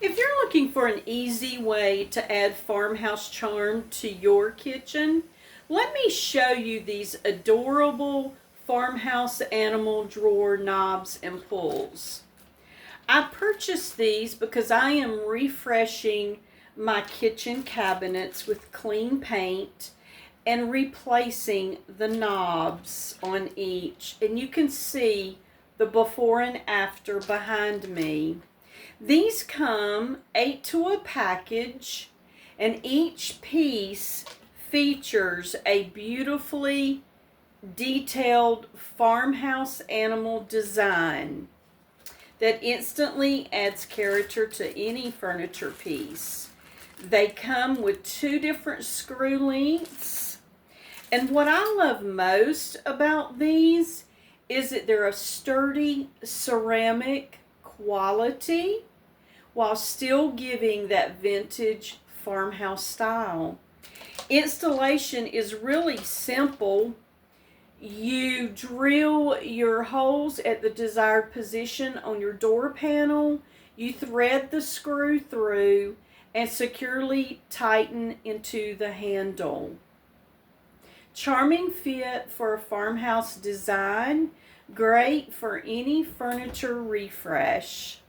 If you're looking for an easy way to add farmhouse charm to your kitchen, let me show you these adorable farmhouse animal drawer knobs and pulls. I purchased these because I am refreshing my kitchen cabinets with clean paint and replacing the knobs on each. And you can see the before and after behind me. These come 8 to a package, and each piece features a beautifully detailed farmhouse animal design that instantly adds character to any furniture piece. They come with 2 different screw lengths, and what I love most about these is that they're a sturdy ceramic quality while still giving that vintage farmhouse style. Installation is really simple. You drill your holes at the desired position on your door panel, you thread the screw through, and securely tighten into the handle. Charming fit for a farmhouse design, great for any furniture refresh.